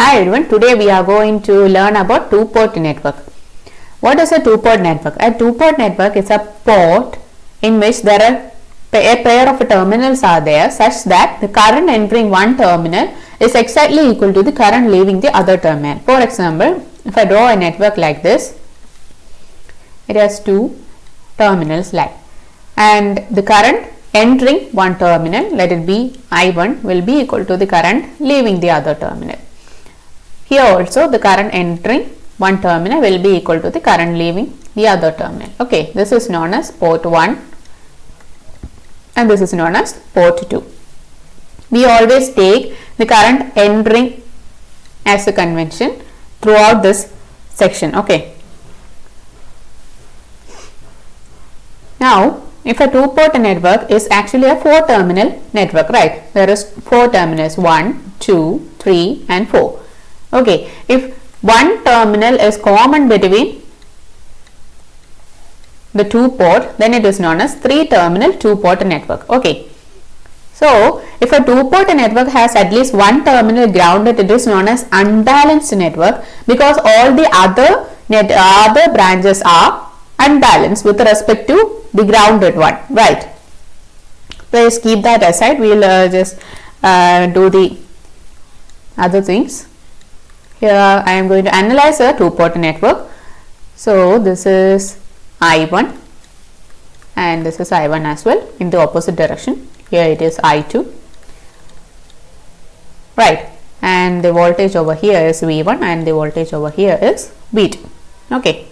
Hi everyone, today we are going to learn about two-port network. What is a two-port network? A two-port network is a port in which there are a pair of terminals are there such that the current entering one terminal is exactly equal to the current leaving the other terminal. For example, if I draw a network like this, it has two terminals like, and the current entering one terminal, let it be I1, will be equal to the current leaving the other terminal. Here also the current entering one terminal will be equal to the current leaving the other terminal. Okay, this is known as port 1 and this is known as port 2. We always take the current entering as a convention throughout this section. Okay. Now, if a two-port network is actually a four-terminal network, right? There is four terminals, 1, 2, 3 and 4. Okay, if one terminal is common between the two port, then it is known as three-terminal two-port network. Okay, so if a two-port network has at least one terminal grounded, it is known as unbalanced network because all the other branches are unbalanced with respect to the grounded one, right? Please keep that aside. We will just do the other things. Here I am going to analyze a two-port network. So this is I1 and this is I1 as well in the opposite direction. Here it is I2, right, and the voltage over here is V1 and the voltage over here is V2. Okay,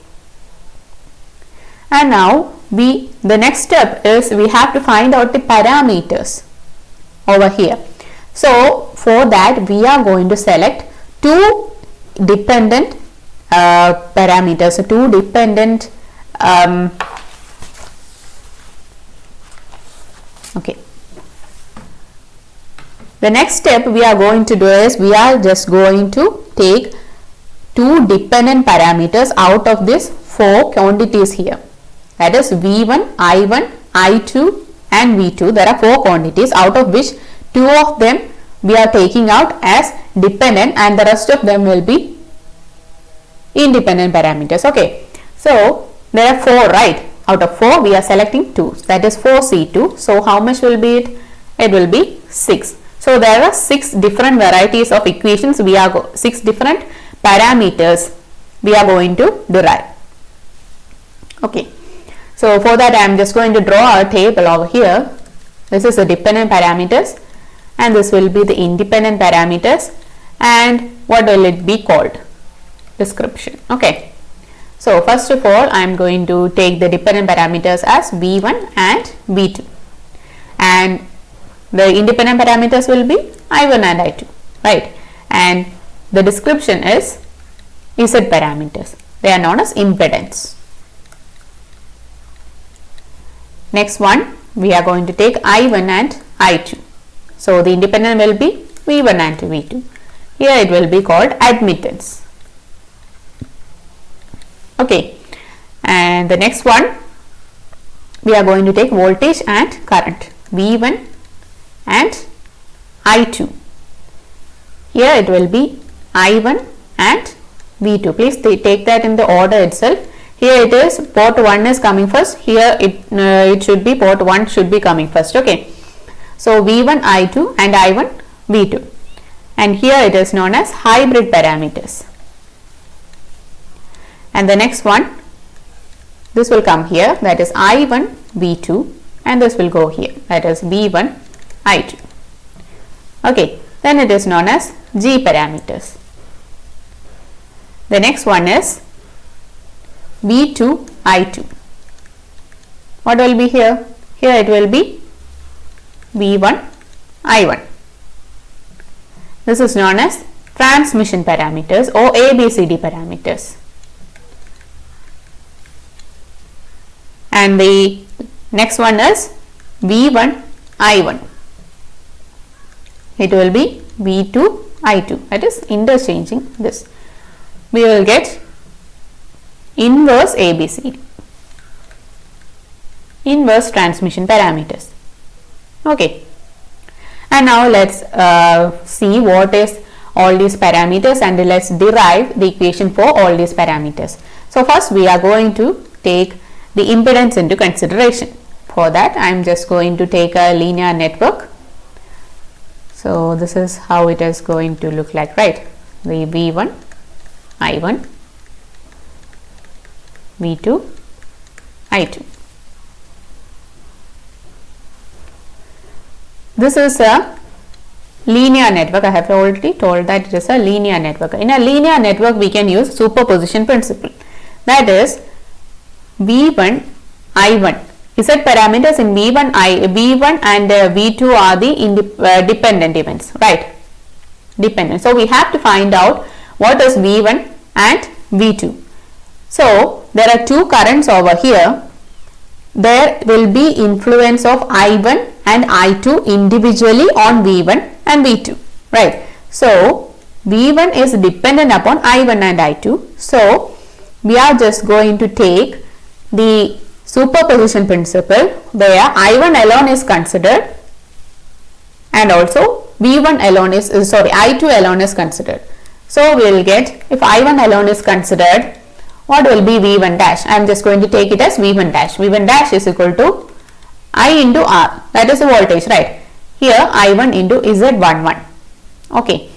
and now the next step is we have to find out the parameters over here. So for that we are going to select two dependent parameters, so two dependent okay. The next step we are going to do is we are just going to take two dependent parameters out of these four quantities here, that is V1, I1, I2 and V2. There are four quantities out of which two of them we are taking out as dependent and the rest of them will be independent parameters. Okay, so there are four, right? Out of four we are selecting two, that is 4C2. So how much will be it? It will be 6. So there are 6 different varieties of equations. We are 6 different parameters we are going to derive. Okay, so for that I am just going to draw a table over here. This is the dependent parameters and this will be the independent parameters, and what will it be called? Description. Okay, so first of all I am going to take the dependent parameters as V1 and V2 and the independent parameters will be I1 and I2, right, and the description is Z parameters. They are known as impedance. Next one we are going to take I1 and I2. So the independent will be V1 and V2. Here it will be called admittance. Okay, and the next one we are going to take voltage and current, V1 and I2. Here it will be I1 and V2. Please take that in the order itself. Here it is port 1 is coming first. Here it should be port 1 should be coming first. Okay, so V1 I2 and I1 V2, and here it is known as hybrid parameters. And the next one, this will come here, that is I1 V2, and this will go here, that is V1 I2. Okay, then it is known as G parameters. The next one is V2 I2. What will be here? Here it will be V1 I1. This is known as transmission parameters or ABCD parameters. And the next one is V1 I1. It will be V2 I2, that is interchanging this. We will get inverse ABCD, inverse transmission parameters. Okay, and now let's see what is all these parameters and let's derive the equation for all these parameters. So first we are going to take the impedance into consideration. For that I am just going to take a linear network. So this is how it is going to look like, right? The V1, I1, V2, I2. This is a linear network. I have already told that it is a linear network. In a linear network we can use superposition principle. That is V1, I1. Z parameters in V1 and V2 are the dependent events, right? Dependent. So we have to find out what is V1 and V2. So there are two currents over here. There will be influence of I1 and I2 individually on V1 and V2, right? So V1 is dependent upon I1 and I2. So we are just going to take the superposition principle where I1 alone is considered and also V1 alone is I2 alone is considered. So we will get, if I1 alone is considered, what will be V1 dash? I am just going to take it as V1 dash. V1 dash is equal to I into R, that is the voltage, right? Here I1 into Z11. Okay,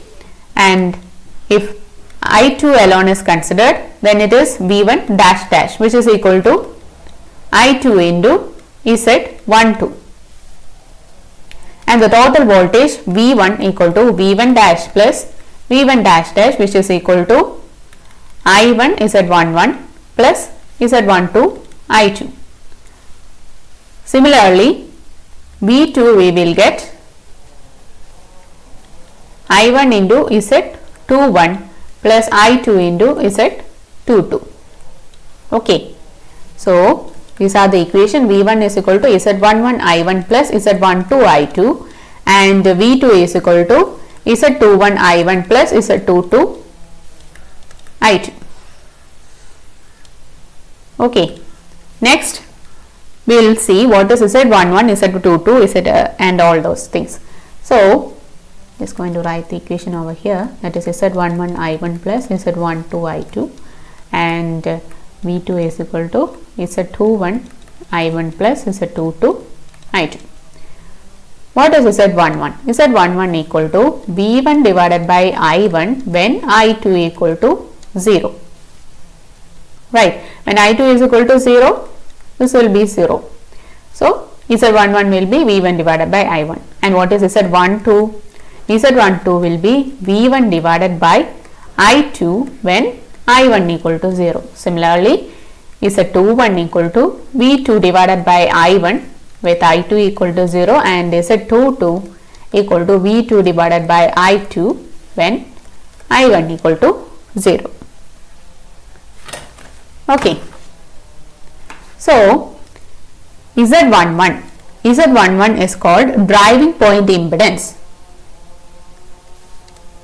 and if I2 alone is considered, then it is V1 dash dash, which is equal to I2 into Z12, and the total voltage V1 equal to V1 dash plus V1 dash dash, which is equal to I1 Z11 plus Z12 I2. Similarly, V2 we will get I1 into Z21 plus I2 into Z22. Okay, so these are the equation. V1 is equal to Z11 I1 plus Z12 I2 and V2 is equal to Z21 I1 plus Z22 I2. Okay, next we will see what is Z11, Z22, and all those things. So just going to write the equation over here, that is Z11 I1 plus Z12 I2 and V2 is equal to Z21 I1 plus Z22 I2. What is Z11? Z11 equal to V1 divided by I1 when I2 equal to 0. Right, when I2 is equal to 0, this will be 0. So Z11 will be V1 divided by I1. And what is Z12? Z12 will be V1 divided by I2 when I1 equal to 0. Similarly, Z21 equal to V2 divided by I1 with I2 equal to 0 and Z22 equal to V2 divided by I2 when I1 equal to 0. Okay, so Z11 is called driving point impedance.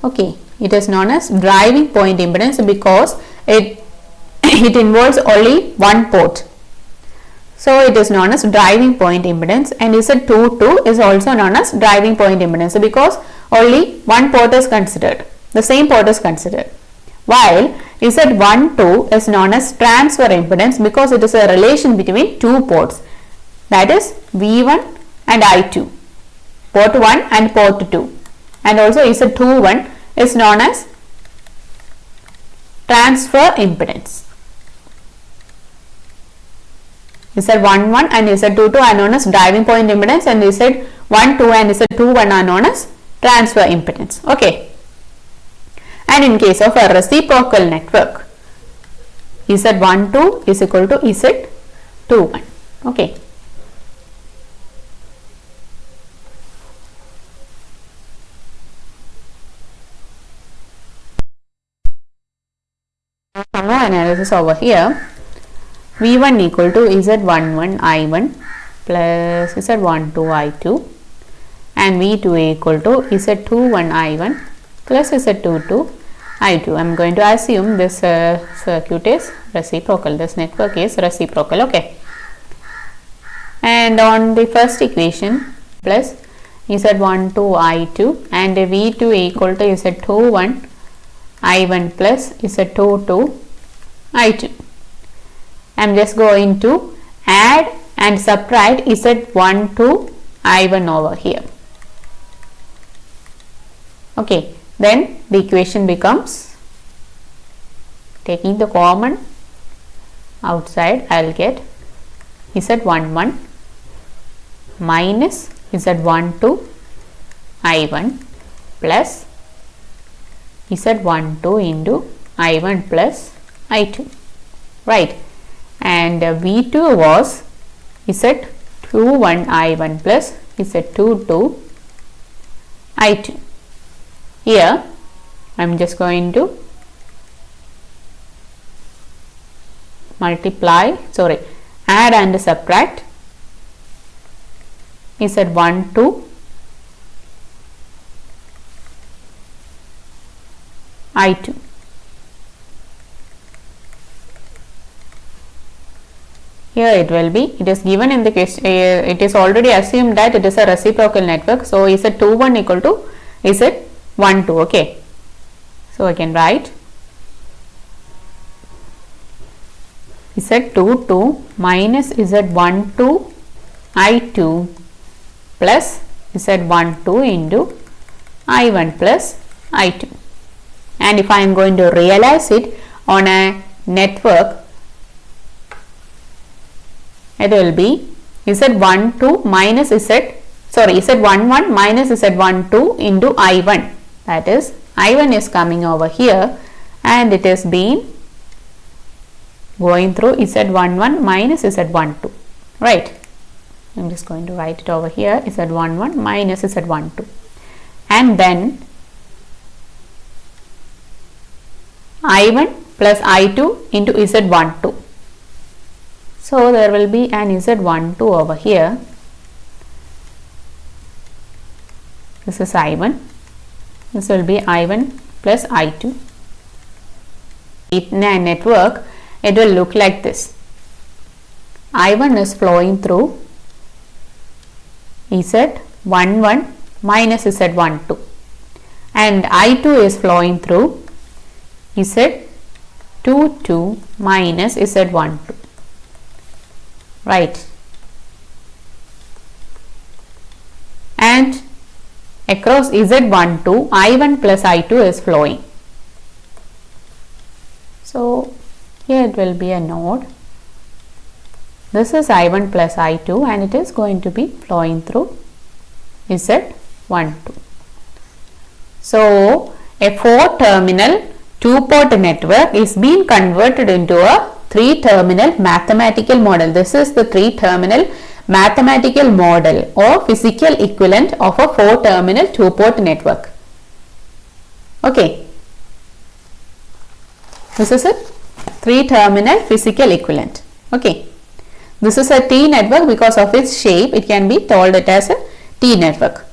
Okay, it is known as driving point impedance because it involves only one port. So it is known as driving point impedance, and Z22 is also known as driving point impedance because only one port is considered, the same port is considered. While Z12 is known as transfer impedance because it is a relation between two ports, that is V1 and I2, port 1 and port 2, and also Z21 is known as transfer impedance. Z11 and Z22 are known as driving point impedance and Z12 and Z21 are known as transfer impedance. Okay. And in case of a reciprocal network, Z12 is equal to Z21. Okay. Some more analysis over here. V1 equal to Z11 I1 plus Z12 I2 and V2 equal to Z21 I1 plus Z22 I2. I am going to assume this circuit is reciprocal, this network is reciprocal. Okay. And on the first equation plus Z12 I2 and V2 equal to Z21 I1 plus Z22 I2. I am just going to add and subtract Z12 I1 over here. Okay, then the equation becomes, taking the common outside, I will get Z11 minus Z12 I1 plus Z12 into I1 plus I2, right, and V2 was Z21 I1 plus Z22 I2. Here I am just going to add and subtract Z12 I2. Here it will be, it is given in the question, it is already assumed that it is a reciprocal network. So Z21 equal to Z12, okay. So I can write Z22 minus Z12 I2 plus Z12 into I1 plus I2. And if I am going to realize it on a network, it will be Z11 minus Z11 minus Z12 into I1, that is I1 is coming over here and it is being going through Z11 minus Z12, right. I am just going to write it over here, Z11 minus Z12, and then I1 plus I2 into Z12. So there will be an Z12 over here. This is I1. This will be I1 plus I2. In a network, it will look like this. I1 is flowing through Z11 minus Z12 and I2 is flowing through Z22 minus Z12, right, and across Z12 I1 plus I2 is flowing. So here it will be a node. This is I1 plus I2 and it is going to be flowing through Z12. So a 4-terminal 2-port network is being converted into a 3-terminal mathematical model. This is the 3-terminal mathematical model or physical equivalent of a 4-terminal 2-port network. Okay, this is a 3-terminal physical equivalent. Okay, this is a T network. Because of its shape, it can be told it as a T network.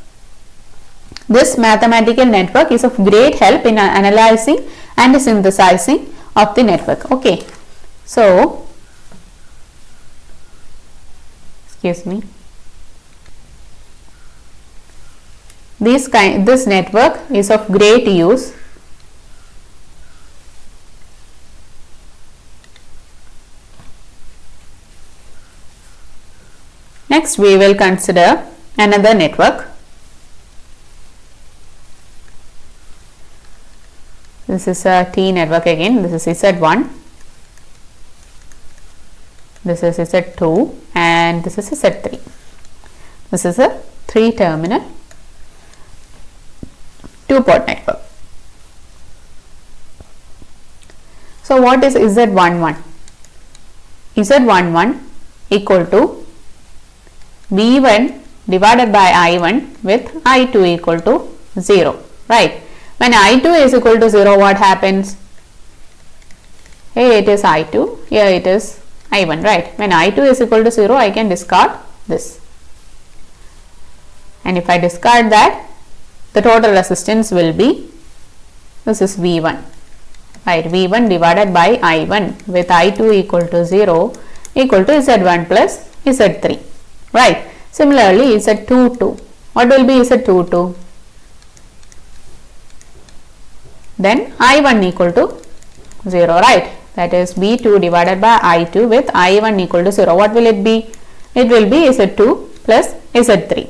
This mathematical network is of great help in analyzing and synthesizing of the network. Okay, so excuse me, this network is of great use Next we will consider another network. This is a T network again. This is Z1, this is Z2 and this is Z3. This is a 3-terminal 2-port network. So what is Z11? Z11 equal to V1 divided by I1 with I2 equal to 0, right? When I2 is equal to 0, what happens? Here it is I2, here it is I1, right? When I2 is equal to 0, I can discard this. And if I discard that, the total resistance will be, this is V1, right? V1 divided by I1 with I2 equal to 0 equal to Z1 plus Z3, right? Similarly, Z22 What will be Z22? Then I1 equal to 0, right? That is V2 divided by I2 with I1 equal to 0. What will it be? It will be Z2 plus Z3.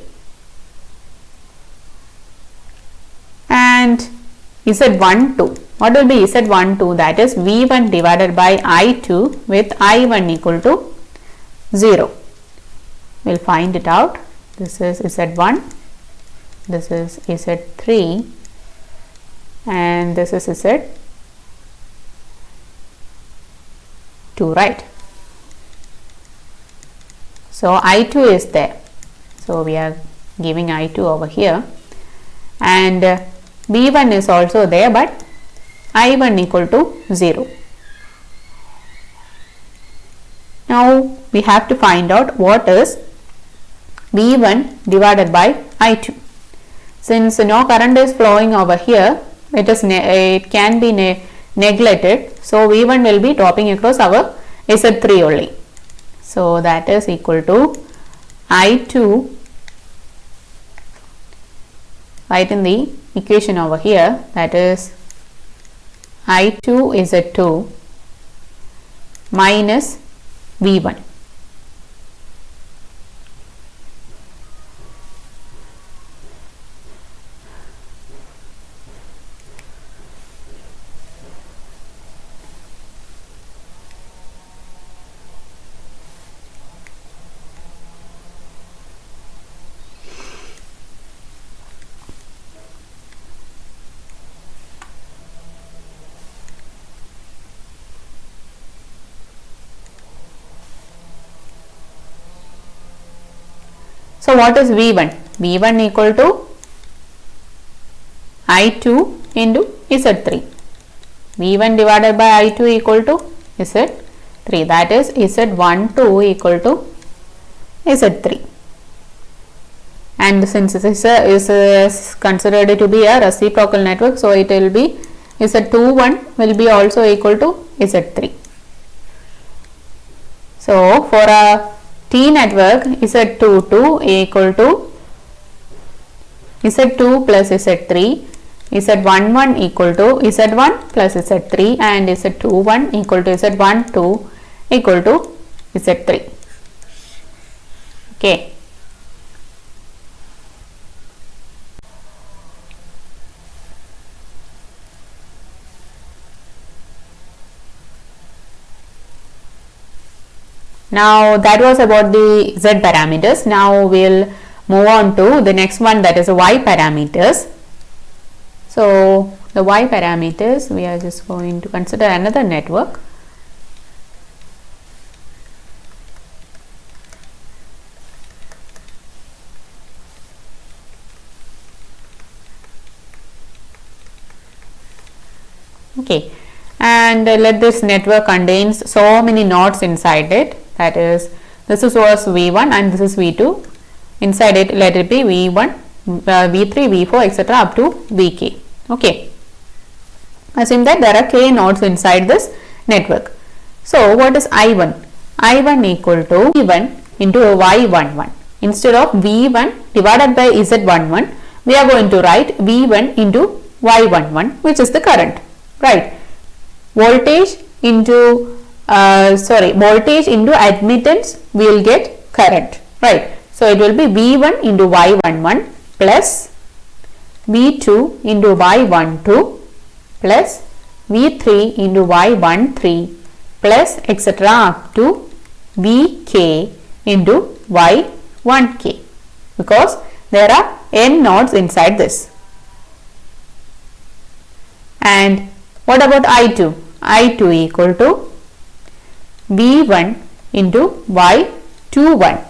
And Z12. What will be Z12? That is V1 divided by I2 with I1 equal to 0. We'll find it out. This is Z1, this is Z3, and this is Z2, right? So I2 is there. So we are giving I2 over here, and B1 is also there, but I1 equal to 0. Now we have to find out what is V1 divided by I2. Since no current is flowing over here, it can be neglected. So V1 will be dropping across our Z3 only. So that is equal to I2. Write in the equation over here, that is I2 is Z2 minus V1. So what is V1? V1 equal to I2 into Z3. V1 divided by I2 equal to Z3. That is Z12 equal to Z3. And since this is considered to be a reciprocal network, so it will be Z21 will be also equal to Z3. So for a T network, Z22 equal to Z2 plus Z3, Z11 equal to Z1 plus Z3, and Z21 equal to Z12 equal to Z3. Okay. Now that was about the Z parameters. Now we'll move on to the next one, that is Y parameters. So the Y parameters, we are just going to consider another network. Okay, and let this network contains so many nodes inside it. That is, this is was V1 and this is V2. Inside it, let it be V1, V3, V4, etc. up to Vk. Okay. Assume that there are k nodes inside this network. So what is I1? I1 equal to V1 into Y11. Instead of V1 divided by Z11, we are going to write V1 into Y11, which is the current, right? Voltage into voltage into admittance, we will get current, right? So it will be V1 into Y11 plus V2 into Y12 plus V3 into Y13 plus etc. up to Vk into Y1k, because there are n nodes inside this. And what about I2? I2 equal to V1 into Y21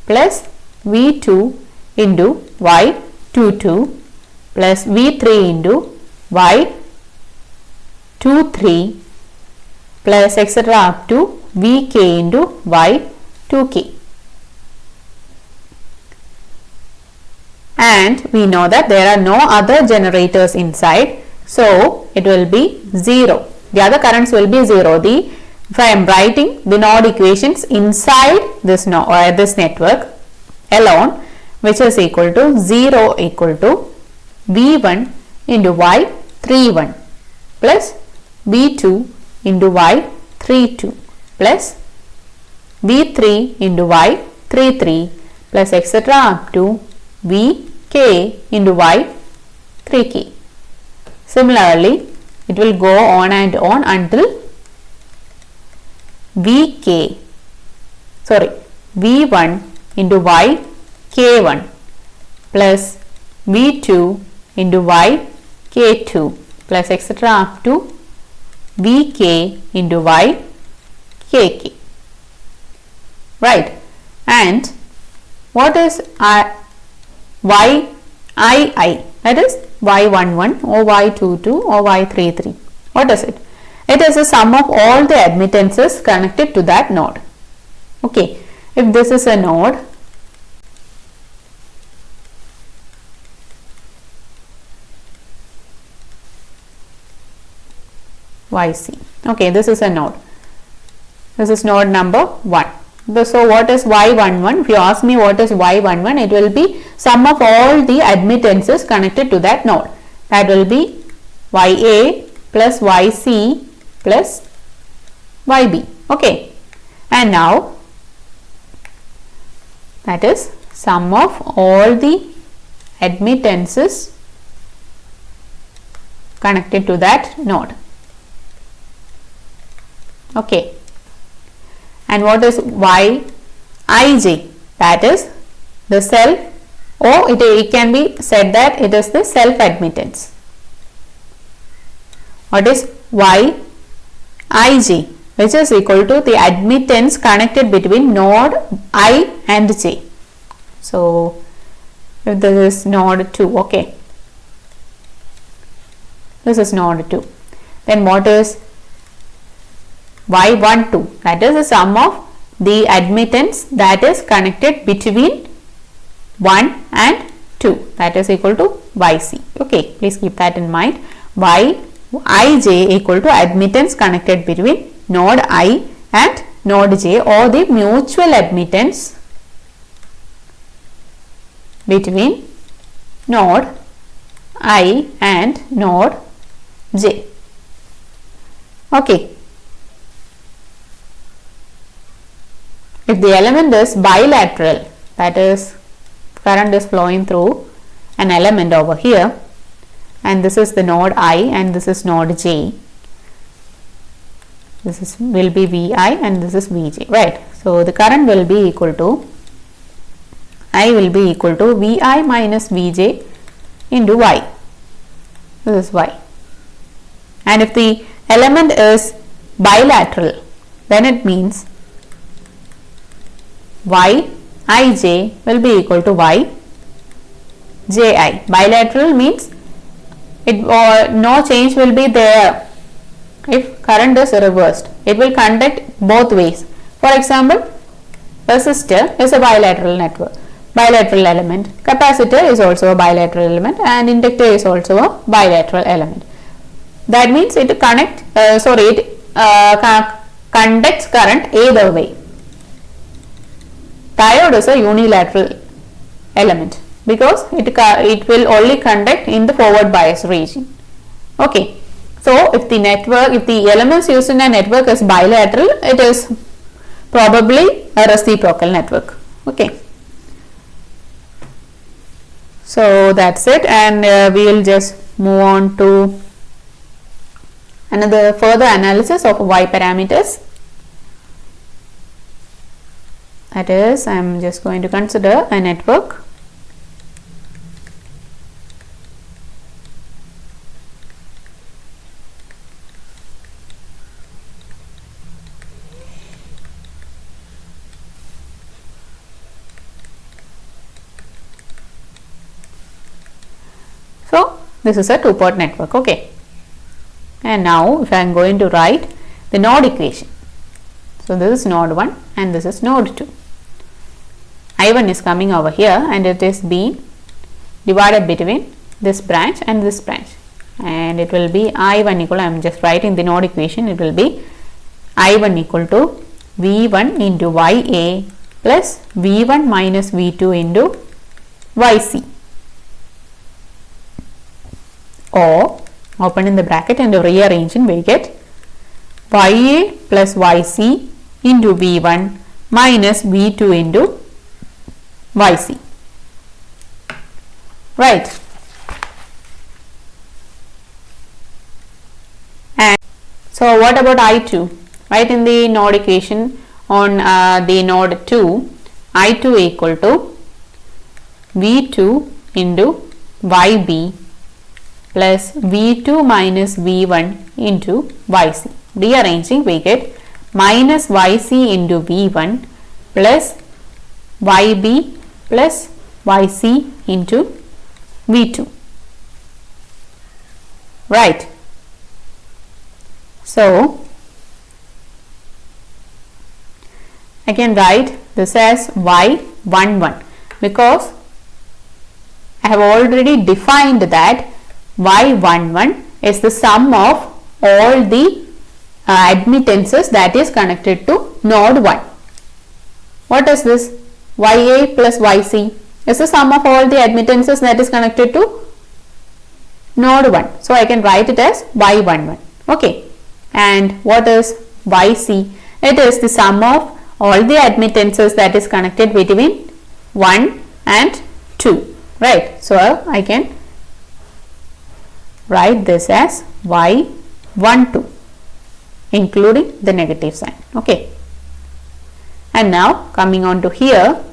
plus V2 into Y22 plus V3 into Y23 plus etc. up to Vk into Y2k. And we know that there are no other generators inside, so it will be 0. The other currents will be 0. If I am writing the node equations inside this network alone, which is equal to 0 equal to v1 into y31 plus v2 into y32 plus v3 into y33 plus etc. up to vk into y3k. Similarly, it will go on and on until v1 into yk1 plus v2 into yk2 plus etc. up to vk into ykk. Right, and what is yii, that is y11 or y22 or y33? What is it? It is the sum of all the admittances connected to that node. Okay, if this is a node, yc. Okay, this is a node. This is node number 1. So what is y11? If you ask me what is y11, it will be sum of all the admittances connected to that node. That will be ya plus yc plus yb. Okay, and now that is sum of all the admittances connected to that node. Okay, and what is yij? That is the self, or it can be said that it is the self admittance. What is yij? Which is equal to the admittance connected between node I and j. So if this is node 2, okay, this is node 2, then what is y12? That is the sum of the admittance that is connected between 1 and 2, that is equal to yc. Okay, please keep that in mind. Yij equal to admittance connected between node I and node j, or the mutual admittance between node I and node j. Okay, if the element is bilateral, that is current is flowing through an element over here, and this is the node I and this is node j, this is will be vi and this is vj, right? So the current will be equal to, I will be equal to vi minus vj into y. This is y. And if the element is bilateral, then it means yij will be equal to yji. Bilateral means it no change will be there if current is reversed. It will conduct both ways. For example, resistor is a bilateral element, capacitor is also a bilateral element, and inductor is also a bilateral element. That means it conducts current either way. Diode is a unilateral element because it will only conduct in the forward bias region. Okay, so if the elements used in a network is bilateral, it is probably a reciprocal network. Okay, so that's it, and we will just move on to another further analysis of Y parameters. That is, I am just going to consider a network. So this is a two-port network. Okay, and now if I am going to write the node equation, so this is node 1 and this is node 2. I1 is coming over here and it is being divided between this branch and this branch, and it will be I1 equal, I am just writing the node equation, it will be I1 equal to V1 into Ya plus V1 minus V2 into YC, or opening the bracket and rearranging, we get YA plus YC into V1 minus V2 into YC. Right. And so what about I2? Right, in the node equation on the node 2, I2 equal to V2 into YB plus V2 minus V1 into YC. Rearranging, we get minus YC into V1 plus YB plus YC into V2. Right. So I can write this as Y11 because I have already defined that Y11 is the sum of all the admittances that is connected to node 1. What is this? YA plus YC is the sum of all the admittances that is connected to node 1. So I can write it as Y11. Okay. And what is YC? It is the sum of all the admittances that is connected between 1 and 2. Right. So I can write this as Y12 including the negative sign. Okay. And now coming on to here,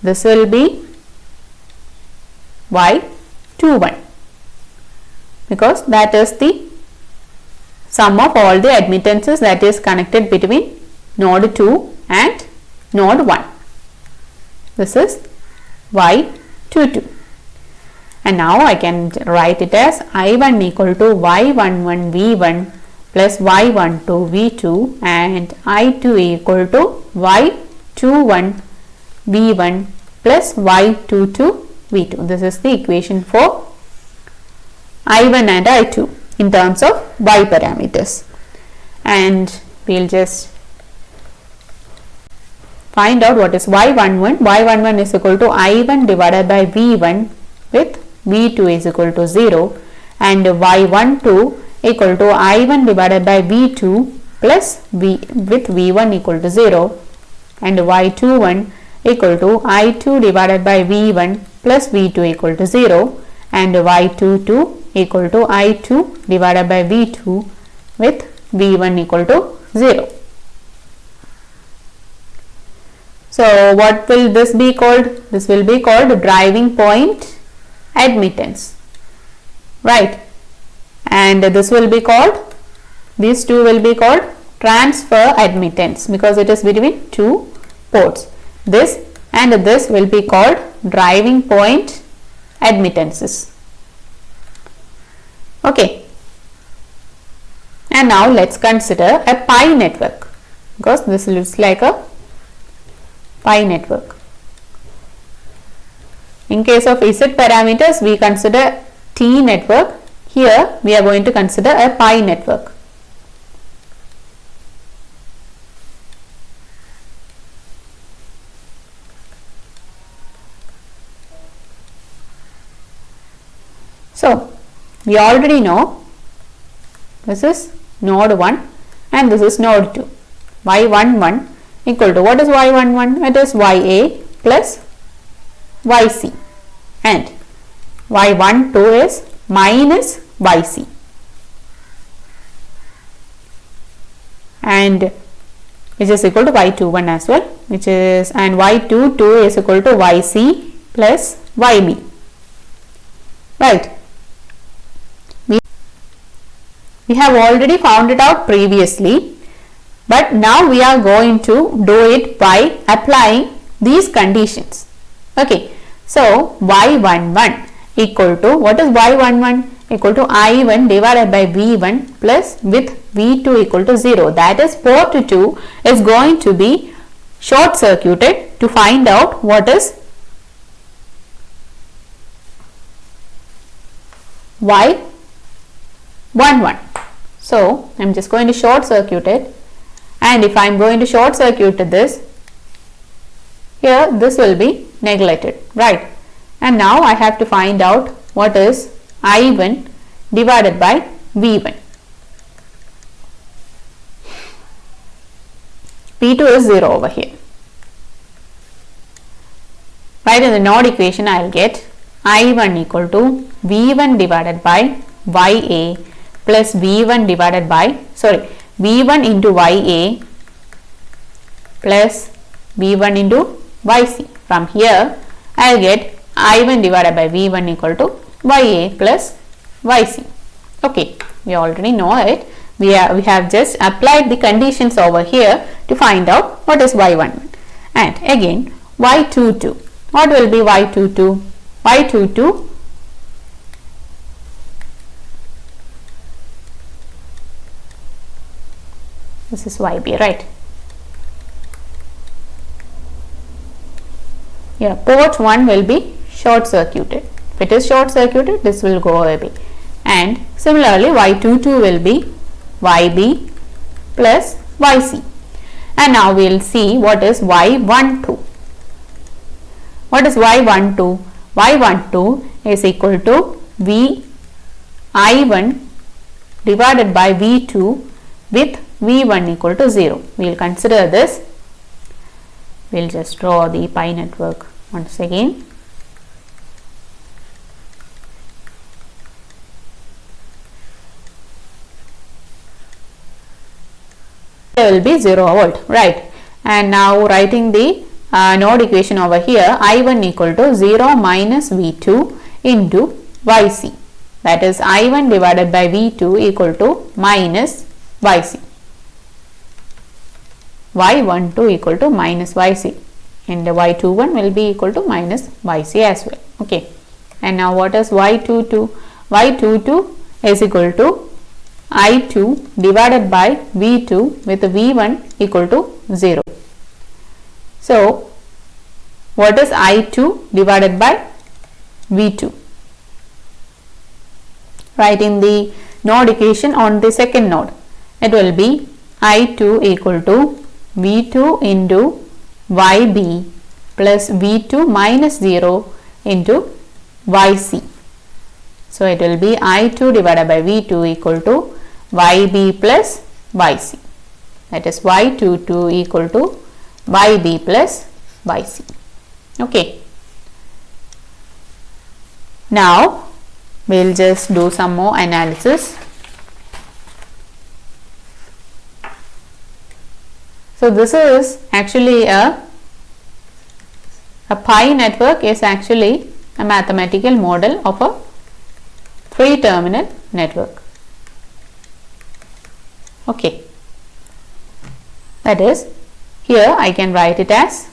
this will be Y21 because that is the sum of all the admittances that is connected between node 2 and node 1. This is Y22. And now I can write it as I1 equal to Y11 V1 plus Y12 V2 and I2 equal to Y21 V1 plus Y22 V2. This is the equation for I1 and I2 in terms of Y parameters. And we'll just find out what is Y11. Y11 is equal to I1 divided by V1 with V2 is equal to 0, and Y12 equal to I1 divided by V2 plus with V1 equal to 0, and Y21 equal to I2 divided by V1 plus V2 equal to 0, and Y22 equal to I2 divided by V2 with V1 equal to 0. So what will this be called? This will be called driving point admittance, right? And this will be called, these two will be called transfer admittance because it is between two ports. This and this will be called driving point admittances. Okay. And now let's consider a pi network because this looks like a pi network. In case of Z parameters, we consider T network. Here we are going to consider a pi network. So we already know this is node 1 and this is node 2. Y11 equal to, what is Y11? It is YA plus YC, and Y12 is minus YC, and which is equal to Y21 as well, which is, and Y22 is equal to YC plus YB. Right. We have already found it out previously, but now we are going to do it by applying these conditions. Okay. So Y11 equal to, what is Y11? Equal to I1 divided by V1 plus with V2 equal to 0. That is, port 2 is going to be short circuited to find out what is Y11. So I am just going to short circuit it, and if I am going to short circuit this, here this will be neglected, right? And now I have to find out what is I1 divided by V1. V2 is 0 over here. Right, in the node equation I will get I1 equal to V1 divided by YA plus V1 divided by, V1 into YA plus V1 into YC. From here I will get I1 divided by V1 equal to YA plus YC. Okay, we already know it. We have just applied the conditions over here to find out what is Y11. And again Y22. What will be Y22? Y22 this is YB, right? Yeah, port 1 will be short circuited. If it is short circuited, this will go away. And similarly Y22 will be YB plus YC. And now we will see what is Y12. What is Y12? Y12 is equal to I1 divided by V2 with V1 equal to 0. We will consider this. We will just draw the pi network once again. There will be 0 volt, right? And now writing the node equation over here, I1 equal to 0 minus V2 into YC. That is I1 divided by V2 equal to minus YC. Y12 equal to minus YC, and the Y21 will be equal to minus YC as well. Okay. And now what is Y22? Y22 is equal to I2 divided by V2 with V1 equal to 0. So what is I2 divided by V2? Write in the node equation on the second node. It will be I2 equal to V2 into YB plus V2 minus 0 into YC. So it will be I2 divided by V2 equal to YB plus YC. That is Y22 equal to YB plus YC. Okay. Now we will just do some more analysis. So this is actually a pi network is actually a mathematical model of a 3-terminal network. Okay. That is, here I can write it as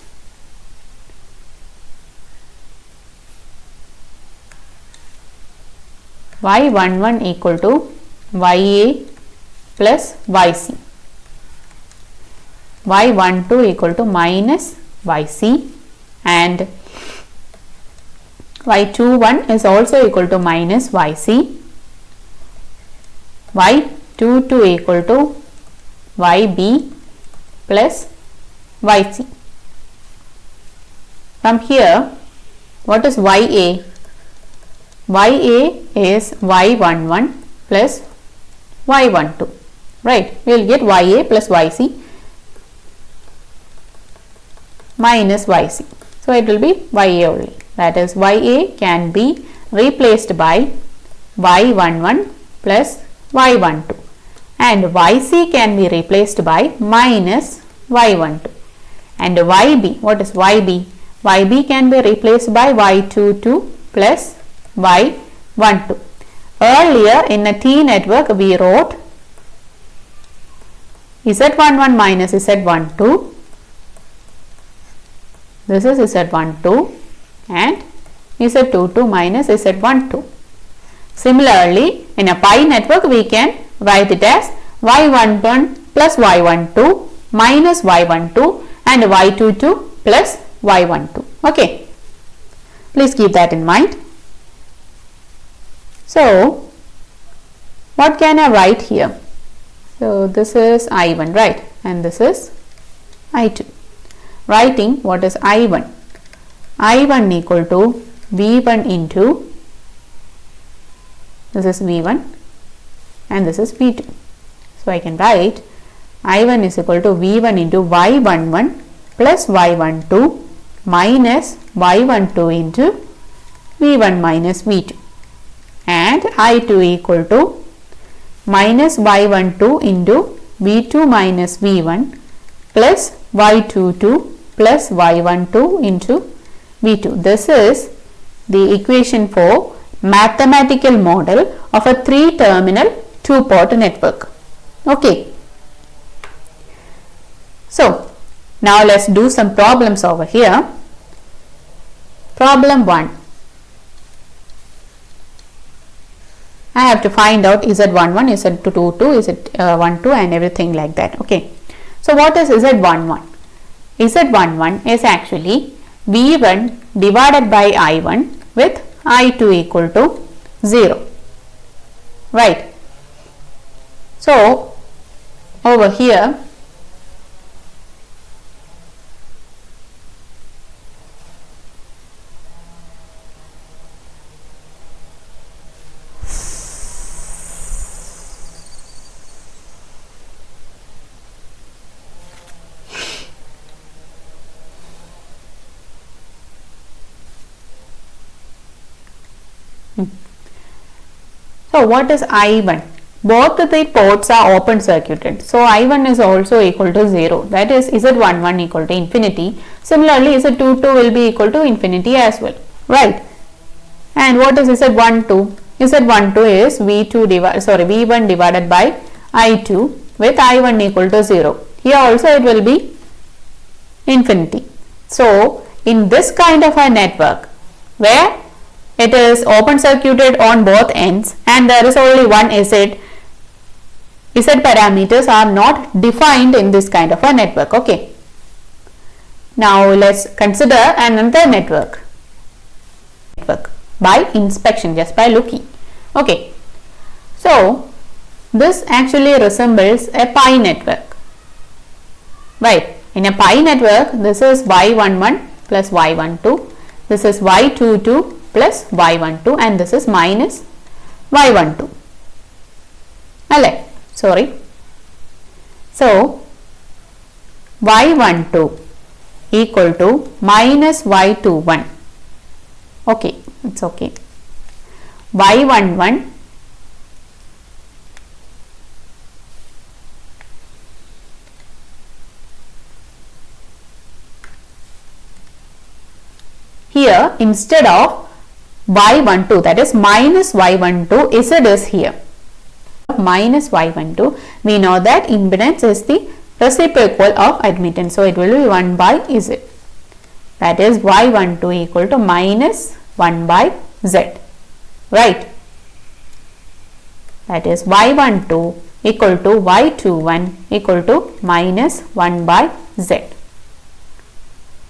Y11 equal to YA plus YC. Y12 equal to minus YC, and Y21 is also equal to minus YC. Y22 equal to YB plus YC. From here, what is YA? YA is Y11 plus Y12, right? We will get YA plus YC minus YC. So it will be YA only. That is, YA can be replaced by Y11 plus Y12, and YC can be replaced by minus Y12. And YB, what is YB? YB can be replaced by Y22 plus Y12. Earlier in a T network we wrote Z11 minus Z12. This is Z12 and Z22 minus Z12. Similarly, in a pi network we can write it as Y11 plus Y12 minus Y12 and Y22 plus Y12. Okay, please keep that in mind. So what can I write here? So this is I1, right, and this is I2. Writing what is I1. I1 equal to V1 into, this is V1 and this is V2. So I can write I1 is equal to V1 into Y11 plus Y12 minus Y12 into V1 minus V2, and I2 equal to minus Y12 into V2 minus V1 plus Y22 plus Y12 into V2. This is the equation for mathematical model of a 3-terminal 2-port network. Okay. So now let's do some problems over here. Problem 1. I have to find out Z11, Z22, Z12 and everything like that. Okay. So what is Z11? Z11 is actually V1 divided by I1 with I2 equal to 0. Right. So over here, so what is I1? Both the ports are open circuited. So I1 is also equal to 0. That is Z11 equal to infinity. Similarly, Z22 will be equal to infinity as well. Right. And what is Z12? Z12 is V1 divided by I2 with I1 equal to 0. Here also it will be infinity. So in this kind of a network where it is open circuited on both ends and there is only one Z parameters are not defined in this kind of a network. Okay. Now let's consider another network by inspection, just by looking. Okay. So this actually resembles a pi network. Right. In a pi network, this is Y11 plus Y12, this is Y22 plus Y12 and this is minus Y12. Sorry. So Y12 equal to minus Y21. Okay, it's okay. Y11 here instead of Y12, that is minus Y12, Z is here. Minus Y12, we know that impedance is the reciprocal of admittance. So it will be 1 by Z. That is Y12 equal to minus 1 by Z. Right. That is Y12 equal to Y21 equal to minus 1 by Z.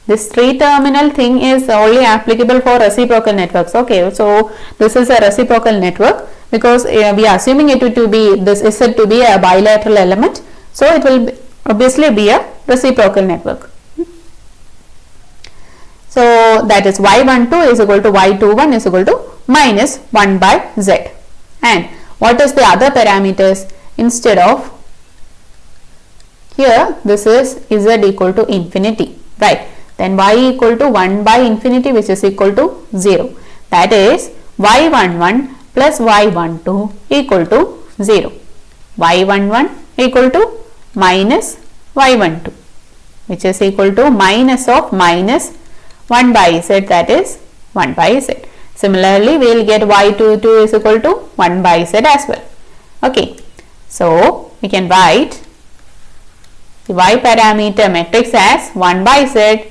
This 3-terminal thing is only applicable for reciprocal networks. Okay, so this is a reciprocal network because we are assuming it to be, this is said to be a bilateral element. So it will obviously be a reciprocal network. So that is Y12 is equal to Y21 is equal to minus 1 by Z. And what is the other parameters? Instead of here, this is Z equal to infinity. Right. Then Y equal to 1 by infinity, which is equal to 0. That is Y11 plus Y12 equal to 0. Y11 equal to minus Y12, which is equal to minus of minus 1 by Z, that is 1 by Z. Similarly, we will get Y22 is equal to 1 by Z as well. Okay. So we can write the Y parameter matrix as 1 by Z,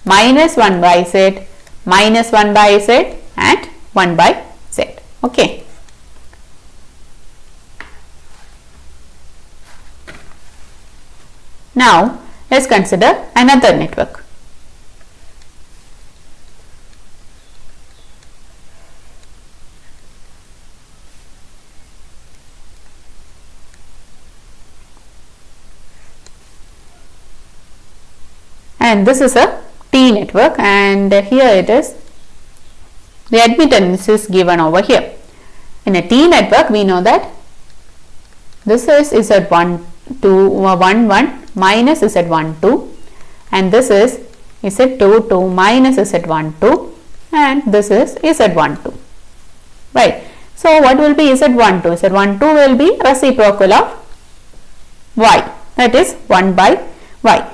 minus 1 by Z, minus 1 by Z and 1 by Z. Okay. Now let's consider another network. And this is a T network, and here it is, the admittance is given over here. In a T network, we know that this is Z12 11 minus Z12, and this is Z22 minus Z12, and this is Z12, right. So what will be Z12? Z12 will be reciprocal of Y, that is 1 by Y.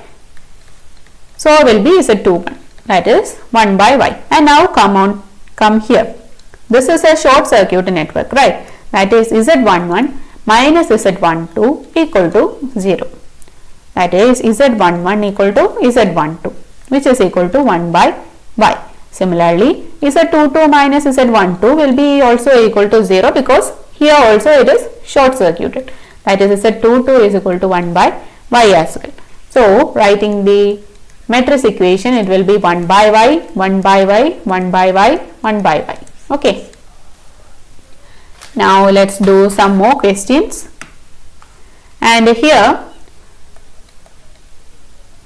So will be Z21, that is 1 by Y. And now come here. This is a short circuit network, right? That is Z11 minus Z12 equal to 0. That is Z11 equal to Z12, which is equal to 1 by Y. Similarly, Z22 minus Z12 will be also equal to 0, because here also it is short circuited. That is Z22 is equal to 1 by Y as well. So writing the matrix equation, it will be 1 by Y, 1 by Y, 1 by Y, 1 by Y. Okay. Now let's do some more questions. And here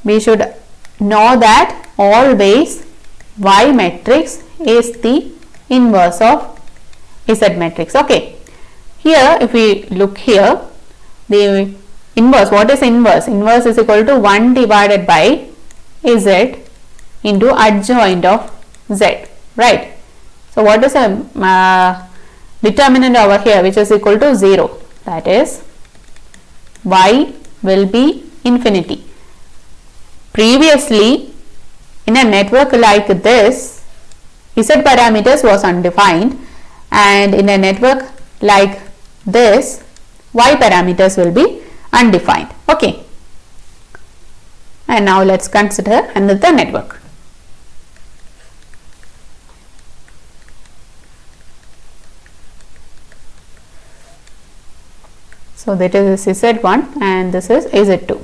we should know that always Y matrix is the inverse of Z matrix. Okay. Here if we look here, the inverse, what is inverse? Inverse is equal to 1 divided by Z into adjoint of Z, right. So what is a determinant over here, which is equal to 0? That is Y will be infinity. Previously, in a network like this, Z parameters was undefined, and in a network like this, Y parameters will be undefined. Okay. And now let's consider another network. So that is Z1 and this is Z2.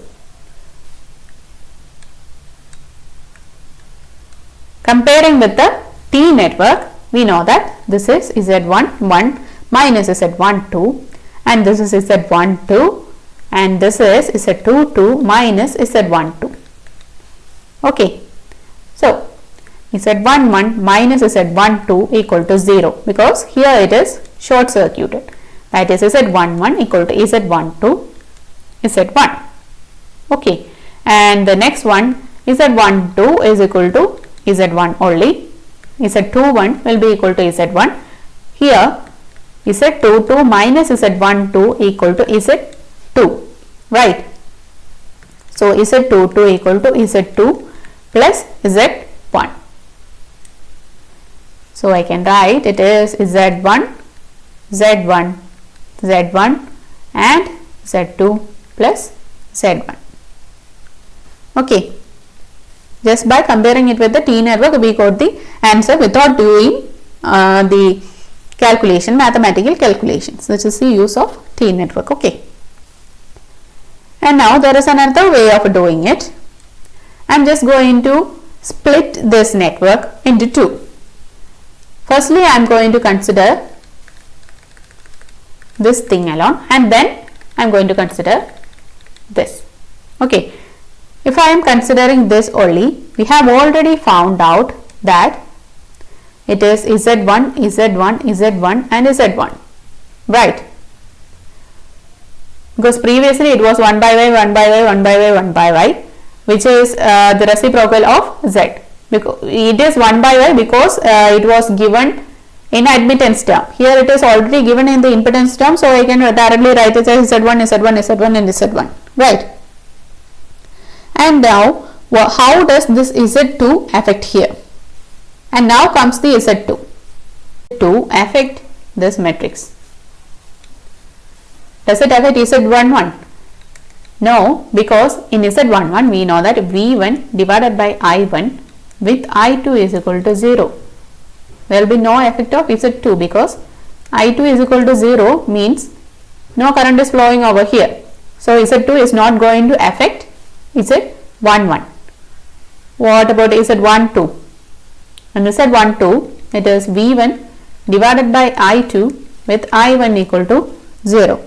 Comparing with the T network, we know that this is Z1 1 minus Z1 2, and this is Z1 2, and this is Z2 2 minus Z1 2. Okay. So Z1 1 minus Z1 2 equal to 0, because here it is short circuited. That is Z1 1 equal to Z1 2 Z1. Okay. And the next one, Z1 2 is equal to Z1 only. Z2 1 will be equal to Z1. Here Z2 2 minus Z1 2 equal to Z2, right. So Z2 2 equal to Z2 plus Z1. So I can write it is Z1, Z1, Z1 and Z2 plus Z1. Okay. Just by comparing it with the T network, we got the answer without doing the calculation, mathematical calculations. This is the use of T network. Okay. And now there is another way of doing it. I am just going to split this network into two. Firstly, I am going to consider this thing alone, and then I am going to consider this. Okay. If I am considering this only, we have already found out that it is Z1, Z1, Z1 and Z1, right. Because previously it was 1 by Y, 1 by Y, 1 by Y, 1 by Y, which is the reciprocal of Z. Because it is 1 by Y because it was given in admittance term. Here it is already given in the impedance term, so I can directly write it as Z1, Z1, Z1 and Z1, right. And now how does this Z2 affect here? And now comes the Z2 to affect this matrix. Does it affect Z11? No, because in Z11 we know that V1 divided by I1 with I2 is equal to 0. There will be no effect of Z2 because I2 is equal to 0 means no current is flowing over here. So Z2 is not going to affect Z11. What about Z12? And Z12, it is V1 divided by I2 with I1 equal to 0.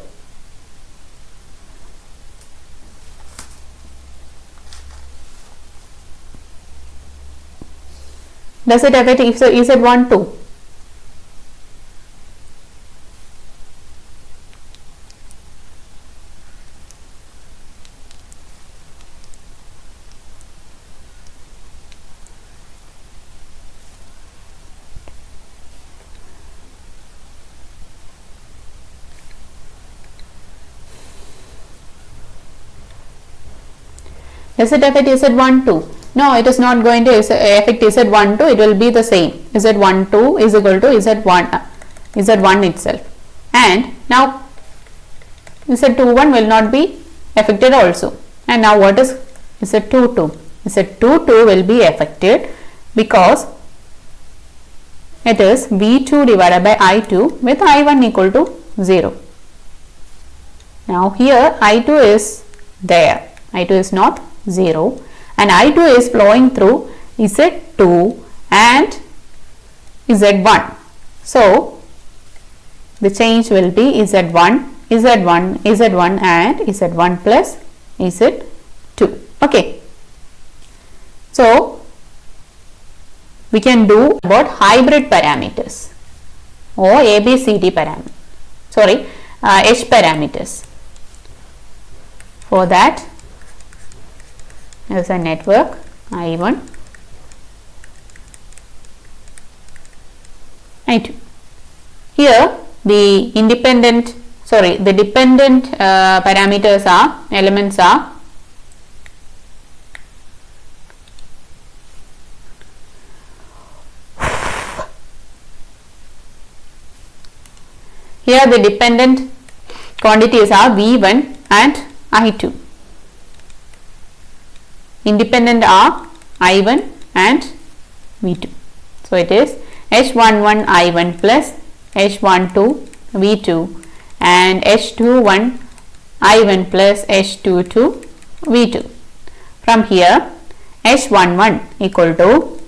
Does it affect Z1 too? Does it affect Z1 too? No, it is not going to affect Z1 too. It will be the same. Z1 2 is equal to Z1 itself. And now Z21 will not be affected also. And now what is Z22? Z22 will be affected because it is V2 divided by I2 with I1 equal to 0. Now here I2 is there. I2 is not 0 and I2 is flowing through Z2 and Z1. So the change will be Z1, Z1, Z1 and Z1 plus Z2. Okay. So we can do about hybrid parameters or ABCD parameters. Sorry, H parameters. For that, as a network I1, I2. Here the dependent parameters are, elements are here the dependent quantities are V1 and I2. Independent are I1 and V2. So it is H11 I1 plus H12 V2 and H21 I1 plus H22 V2. From here H11 equal to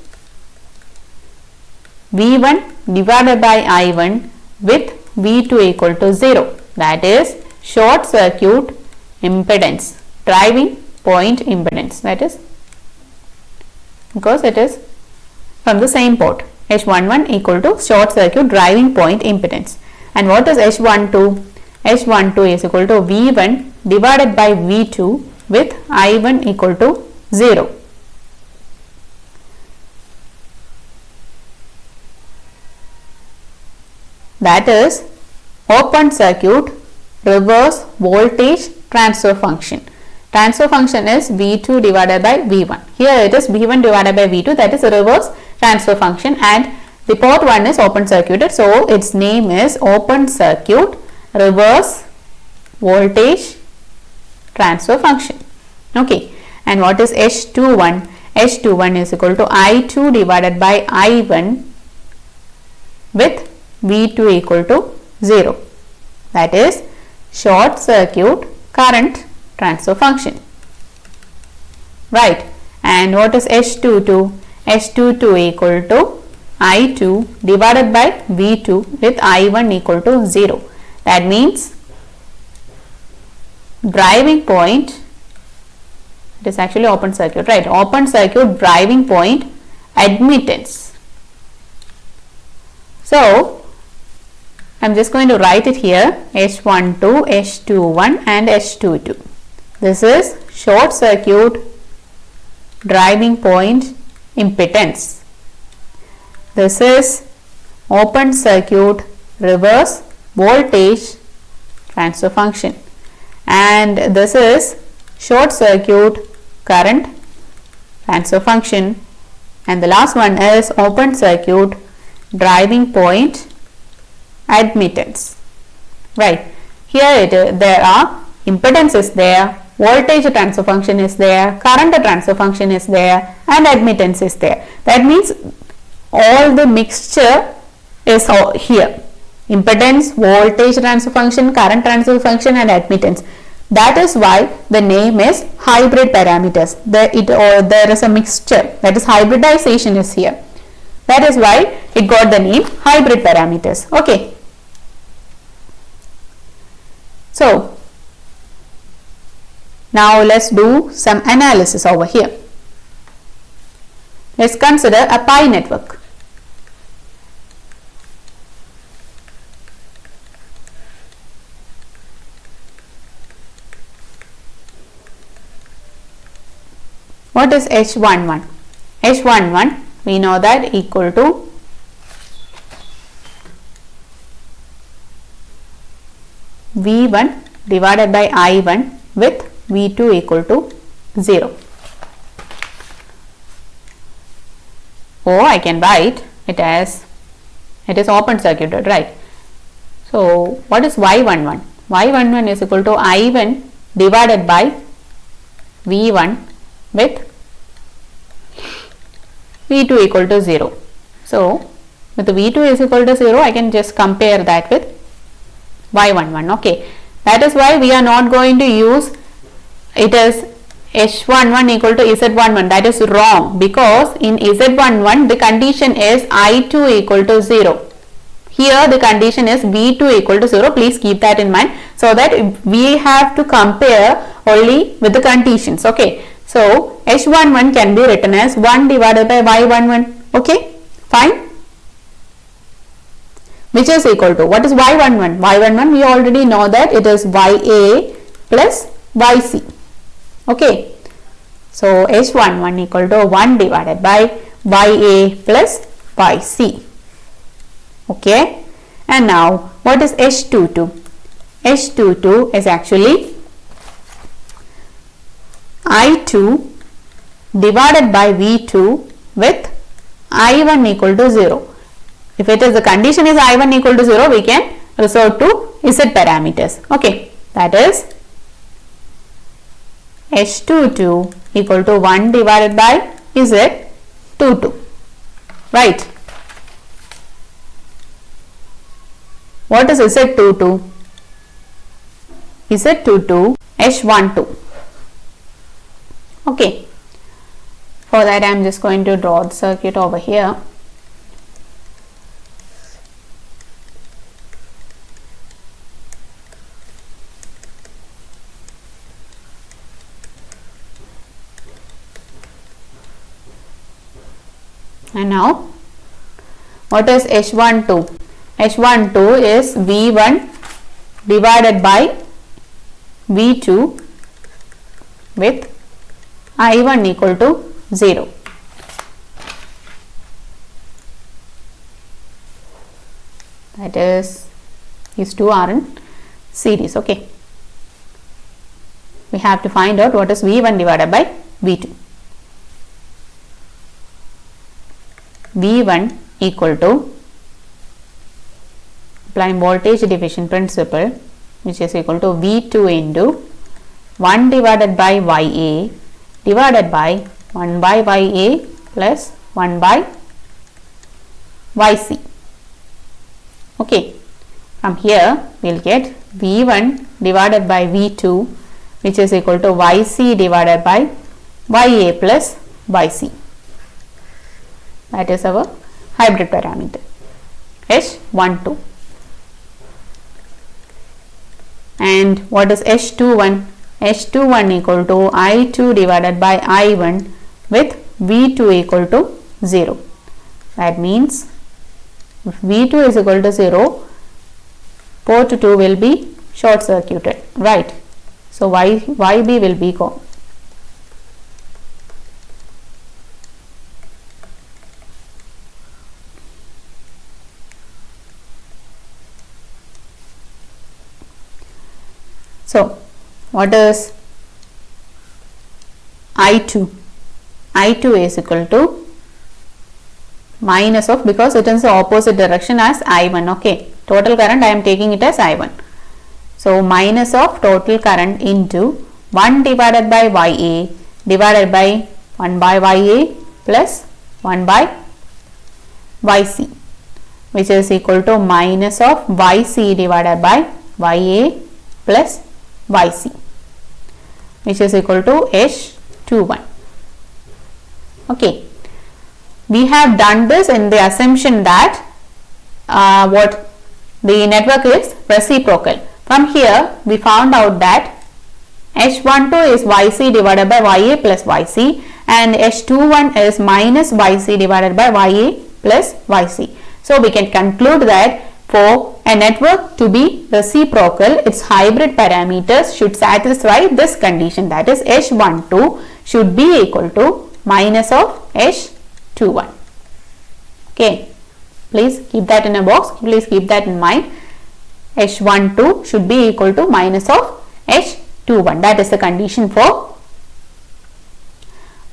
V1 divided by I1 with V2 equal to 0. That is short circuit impedance, driving point impedance, that is because it is from the same port. H11 equal to short circuit driving point impedance. And what is H12? H12 is equal to V1 divided by V2 with I1 equal to 0. That is open circuit reverse voltage transfer function. Transfer function is V2 divided by V1. Here it is V1 divided by V2, that is a reverse transfer function, and the port 1 is open circuited, so its name is open circuit reverse voltage transfer function. Okay, and what is H21? H21 is equal to I2 divided by I1 with V2 equal to 0. That is short circuit current transfer function, right? And what is H22? H22 equal to I2 divided by V2 with I1 equal to 0. That means driving point, it is actually open circuit, right? Open circuit driving point admittance. So I am just going to write it here, H12, H21 and H22. This is short circuit driving point impedance. This is open circuit reverse voltage transfer function, and this is short circuit current transfer function, and the last one is open circuit driving point admittance. Right, here there are impedance is there, voltage transfer function is there, current transfer function is there, and admittance is there. That means all the mixture is here: impedance, voltage transfer function, current transfer function, and admittance. That is why the name is hybrid parameters. There is a mixture, that is hybridization is here. That is why it got the name hybrid parameters. Okay. So now let's do some analysis over here. Let's consider a pi network. What is H11? H11, we know that equal to V1 divided by I1 with V2 equal to 0. Or I can write it as, it is open circuited, right? So what is Y11? Y11 is equal to I1 divided by V1 with V2 equal to 0. So with V2 is equal to 0, I can just compare that with Y11. Okay, that is why we are not going to use it as H11 equal to Z11. That is wrong, because in Z11 the condition is I2 equal to 0. Here the condition is V2 equal to 0. Please keep that in mind, so that we have to compare only with the conditions. Okay, so H11 can be written as 1 divided by Y11. Okay, fine. Which is equal to, what is Y11? Y11 we already know that it is Ya plus Yc. Okay, so H11 equal to 1 divided by Ya plus Yc. Okay, and now what is H22? H22 is actually I2 divided by V2 with I1 equal to 0. If it is, the condition is I1 equal to 0, we can resort to Z parameters. Okay, that is H22 equal to 1 divided by Z22, right? What is Z22? Z22 H12. Okay, for that I am just going to draw the circuit over here. And now what is H12? H12 is V1 divided by V2 with I1 equal to 0. That is, these two are in series. Okay, we have to find out what is V1 divided by V2. V1 equal to, applying voltage division principle, which is equal to V2 into 1 divided by Ya divided by 1 by Ya plus 1 by Yc. Okay, from here we will get V1 divided by V2, which is equal to Yc divided by Ya plus Yc. That is our hybrid parameter H12. And what is H21? H21 equal to I2 divided by I1 with V2 equal to 0. That means if V2 is equal to 0, port 2 will be short circuited, right? So YB will be gone. So what is I2? I2 is equal to minus of, because it is the opposite direction as I1. Okay, total current I am taking it as I1. So minus of total current into 1 divided by Ya divided by 1 by Ya plus 1 by Yc, which is equal to minus of Yc divided by Ya plus Yc, which is equal to H21. Okay, we have done this in the assumption that what the network is reciprocal. From here we found out that H12 is Yc divided by Ya plus Yc, and H21 is minus YC divided by YA plus YC. So we can conclude that for a network to be reciprocal, its hybrid parameters should satisfy this condition, that is H12 should be equal to minus of H21. Okay, please keep that in a box, please keep that in mind. H12 should be equal to minus of H21. That is the condition for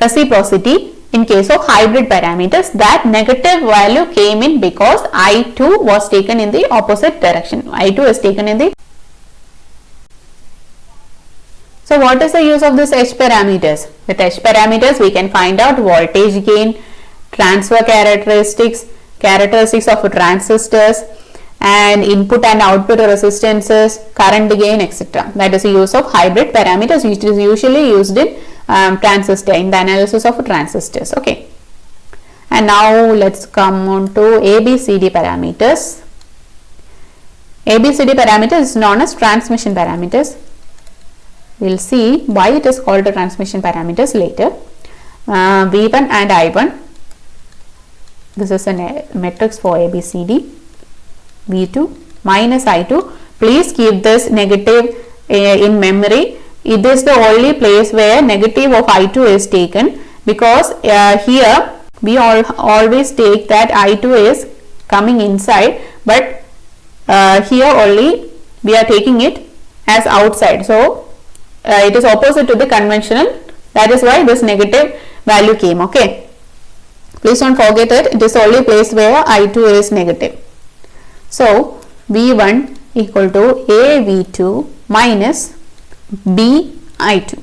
reciprocity in case of hybrid parameters. That negative value came in because I2 was taken in the opposite direction. I2 is taken in the. So what is the use of this H parameters? With H parameters we can find out voltage gain, transfer characteristics of transistors, and input and output resistances, current gain, etc. That is the use of hybrid parameters, which is usually used in transistor, in the analysis of transistors. Okay, and now let's come on to ABCD parameters. ABCD parameters is known as transmission parameters. We'll see why it is called the transmission parameters later. V1 and I1. This is a matrix for ABCD. V2 minus I2. Please keep this negative in memory. It is the only place where negative of I2 is taken, because here we always take that I2 is coming inside, but here only we are taking it as outside. So it is opposite to the conventional. That is why this negative value came. Okay, please don't forget it. It is the only place where I2 is negative. So V1 equal to A V2 minus B I2,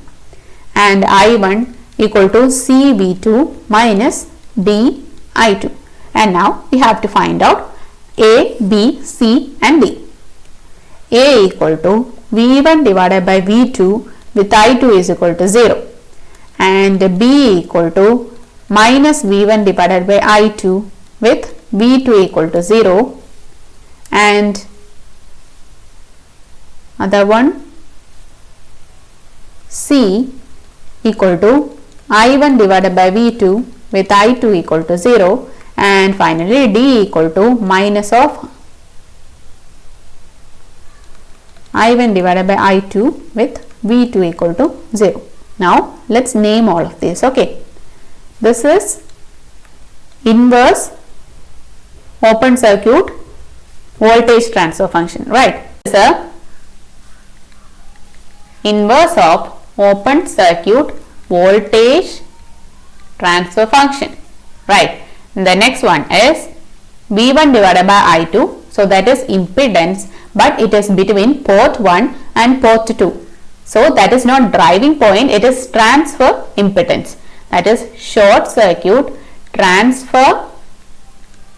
and I1 equal to C V2 minus D I2. And now we have to find out A, B, C and D. A equal to V1 divided by V2 with I2 is equal to 0, and B equal to minus V1 divided by I2 with V2 equal to 0, and other one C equal to I1 divided by V2 with I2 equal to 0, and finally D equal to minus of I1 divided by I2 with V2 equal to 0. Now let's name all of these. Okay, this is inverse open circuit voltage transfer function, right? This is a inverse of open circuit voltage transfer function, right? The next one is V1 divided by I2, so that is impedance, but it is between port 1 and port 2. So that is not driving point, it is transfer impedance, that is short circuit transfer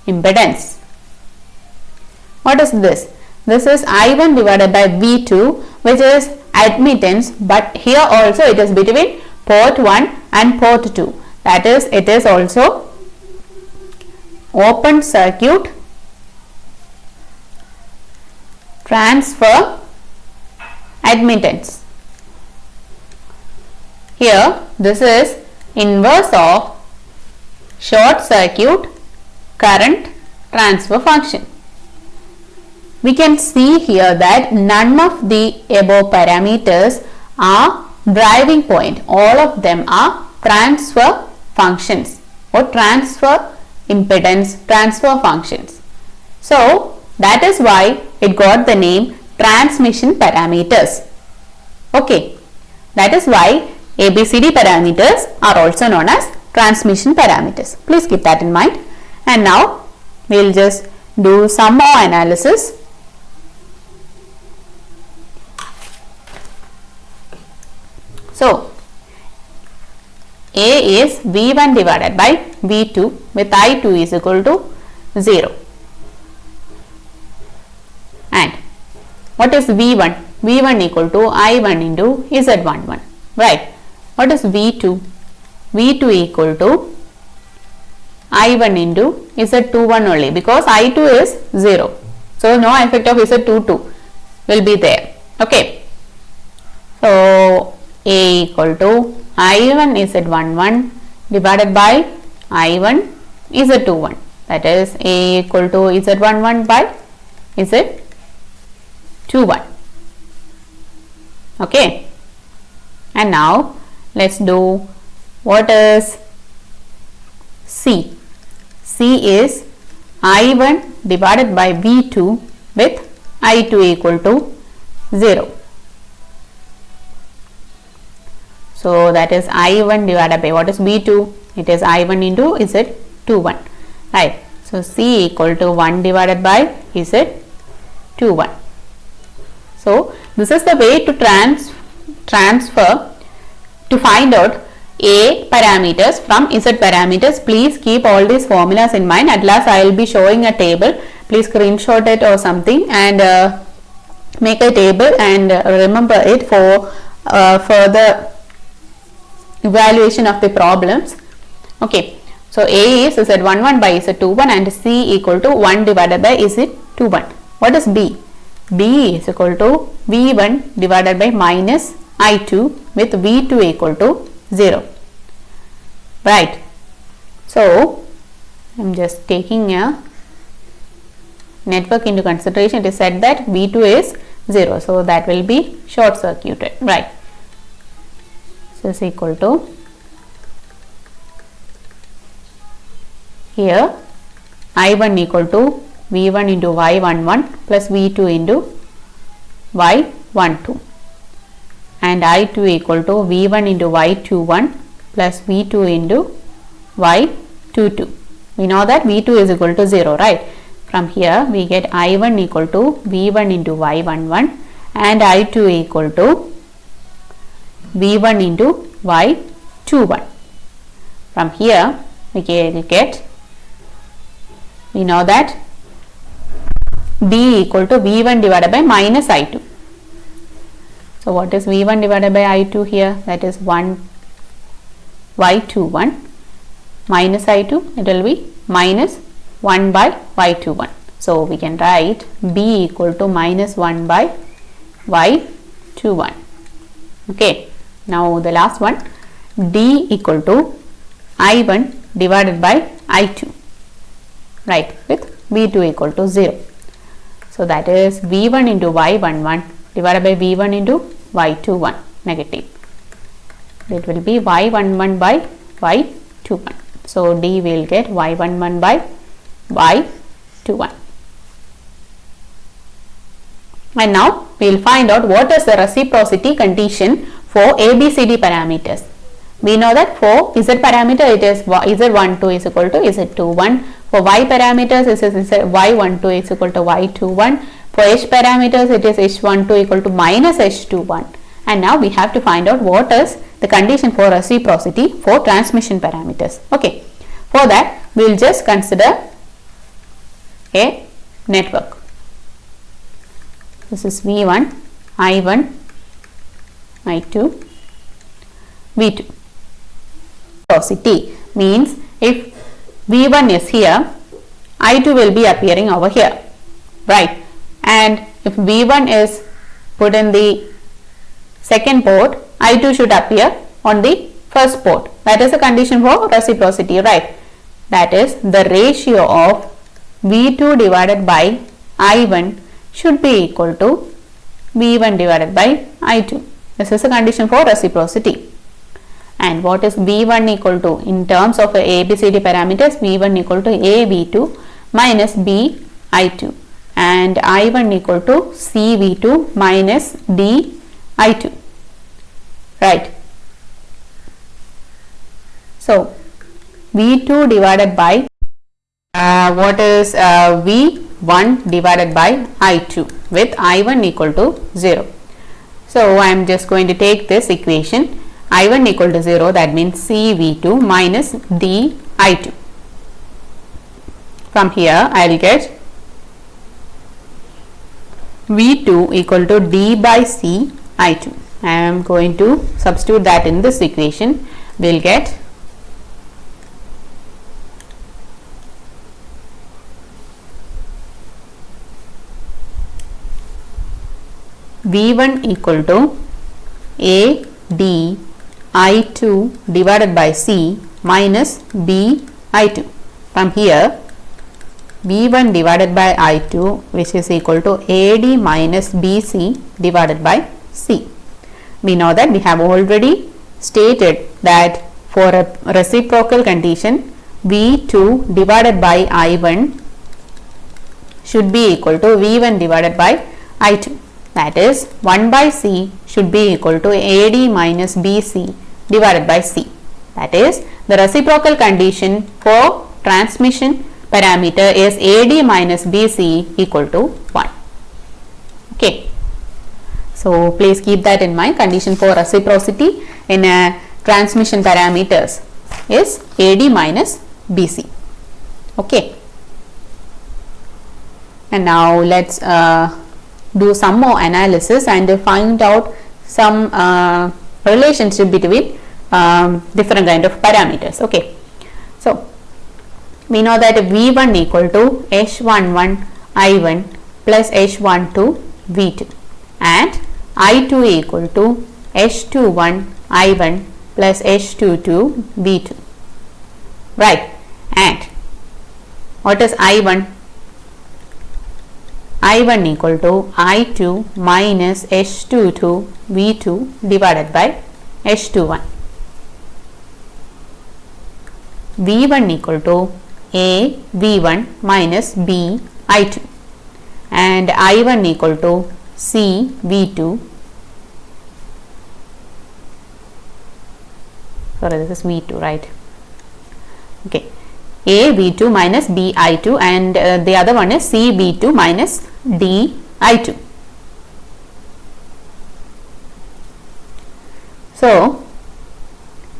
impedance. What is this? This is I1 divided by V2, which is admittance, but here also it is between port 1 and port 2. That is, it is also open circuit transfer admittance. Here this is inverse of short circuit current transfer function. We can see here that none of the above parameters are driving point. All of them are transfer functions or transfer impedance transfer functions. So that is why it got the name transmission parameters. Okay, that is why ABCD parameters are also known as transmission parameters. Please keep that in mind. And now we will just do some more analysis. So A is V1 divided by V2 with I2 is equal to 0. And what is V1? V1 equal to I1 into Z11, right? What is V2? V2 equal to I1 into Z21 only, because I2 is 0. So no effect of Z22 will be there. Okay. So A equal to I1 Z11 divided by I1 Z21, that is A equal to Z11 by Z21. Okay, and now let's do what is C. C is I1 divided by V2 with I2 equal to 0. So that is I1 divided by what is V2? It is I1 into Z21, right? So C equal to 1 divided by Z21. So this is the way to transfer to find out A parameters from Z parameters. Please keep all these formulas in mind. At last I will be showing a table. Please screenshot it or something and make a table and remember it for further evaluation of the problems. Okay, so A is Z11 by Z21 and C equal to 1 divided by Z21. What is B? B is equal to V1 divided by minus I2 with V2 equal to 0. Right. So I am just taking a network into consideration. It is said that V2 is 0. So that will be short circuited. Right. So is equal to, here I1 equal to V1 into Y11 plus V2 into Y12 and I2 equal to V1 into Y21 plus V2 into Y22. We know that V2 is equal to 0, right? From here we get I1 equal to V1 into Y11 and I2 equal to V1 into Y21. From here we know that D equal to V1 divided by minus I2. So what is V1 divided by I2 here? That is 1 Y21 minus I2. It will be minus 1 by Y21. So we can write B equal to minus 1 by Y21. Okay. Now the last one, D equal to I1 divided by I2, right, with V2 equal to 0. So that is V1 into Y11 divided by V1 into Y21 negative. It will be Y11 by Y21. So D will get Y11 by Y21. And now we will find out what is the reciprocity condition for ABCD parameters. We know that for Z parameter it is Z12 is equal to Z21. For Y parameters it is Y12 is equal to Y21. For H parameters it is H12 equal to minus H21. And now we have to find out what is the condition for reciprocity for transmission parameters. Okay. For that we will just consider a network. This is V1, I1, I2, V2. Reciprocity means if V1 is here, I2 will be appearing over here, right? And if V1 is put in the second port, I2 should appear on the first port. That is the condition for reciprocity, right? That is the ratio of V2 divided by I1 should be equal to V1 divided by I2. This is the condition for reciprocity. And what is V1 equal to in terms of ABCD parameters? V1 equal to A V2 minus B I2 and I1 equal to C V2 minus D I2, right? So V2 divided by what is V1 divided by I2 with I1 equal to 0. So I am just going to take this equation, I1 equal to 0, that means C V2 minus D I2. From here I will get V2 equal to D by C I2. I am going to substitute that in this equation. We will get V1 equal to A D I2 divided by C minus BI2. From here, B1 divided by I2, which is equal to AD minus BC divided by C. We know that we have already stated that for a reciprocal condition, V2 divided by I1 should be equal to V1 divided by I2. That is 1 by C should be equal to AD minus BC divided by C. That is, the reciprocal condition for transmission parameter is AD minus BC equal to 1. Okay. So, please keep that in mind. Condition for reciprocity in a transmission parameters is AD minus BC. Okay. And now let's do some more analysis and find out some relationship between different kind of parameters. Okay. So, we know that V1 equal to H11 I1 plus H12 V2 and I2 equal to H21 I1 plus H22 V2. Right. And what is I1? I1 equal to I2 minus H22 V2 divided by H21. V1 equal to A V1 minus B I2 and I1 equal to C V2. Sorry, this is V2, right? Okay. A V2 minus B I2 and the other one is C V2 minus D I2. So,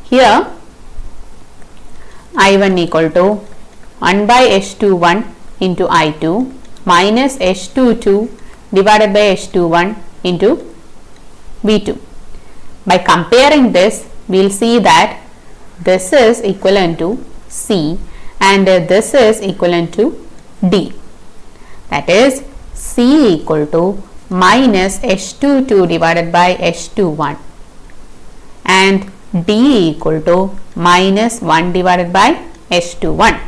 here I1 equal to 1 by H21 into I2 minus H22 divided by H21 into V2. By comparing this, we will see that this is equivalent to C and this is equivalent to D. That is, C equal to minus H22 divided by H21 and D equal to minus 1 divided by H21.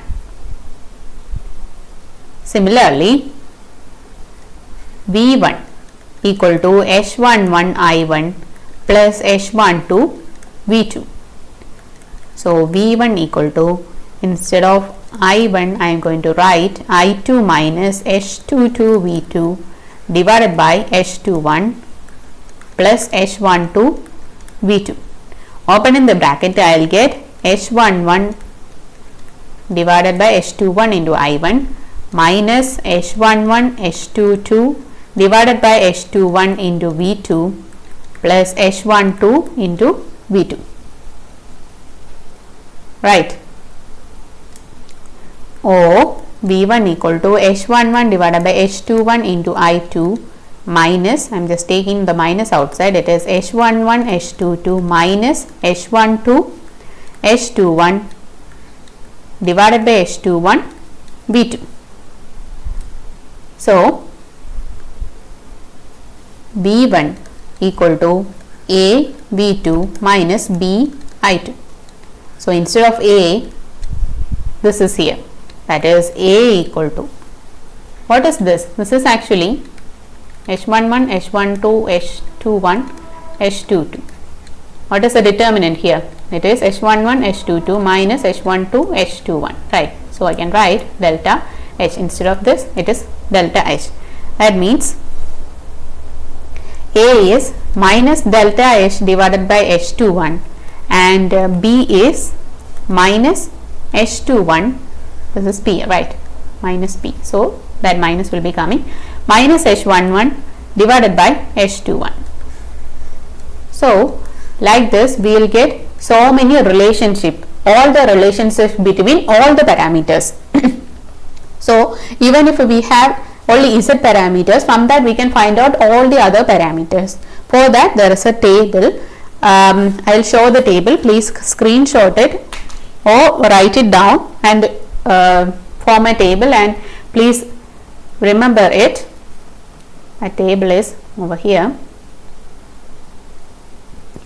Similarly, V1 equal to H11 I1 plus H12 V2. So, V1 equal to, instead of I1 I am going to write I2 minus H22 V2 divided by H21 plus H12 V2. Open in the bracket, I will get H11 divided by H21 into I1 minus H11 H22 divided by H21 into V2 plus H12 into V2. Right. Or V1 equal to H11 divided by H21 into I2 minus, I am just taking the minus outside, it is H11 H22 minus H12 H21 divided by H21 V2. So, V1 equal to A V2 minus B I2. So, instead of A, this is here, that is A equal to, what is this? This is actually H11, H12, H21, H22. What is the determinant here? It is H11, H22 minus H12, H21, right? So, I can write delta H, instead of this it is delta H. That means A is minus delta H divided by H21 and B is minus H21, this is P, right, minus P. So, that minus will be coming minus H11 divided by H21. So, like this we will get so many relationship, all the relationships between all the parameters. So, even if we have only Z parameters, from that we can find out all the other parameters. For that there is a table. I will show the table, please screenshot it or write it down and form a table and please remember it. A table is over here.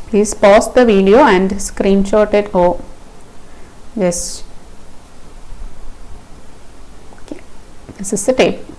Please pause the video and screenshot it or This, okay, this is the table.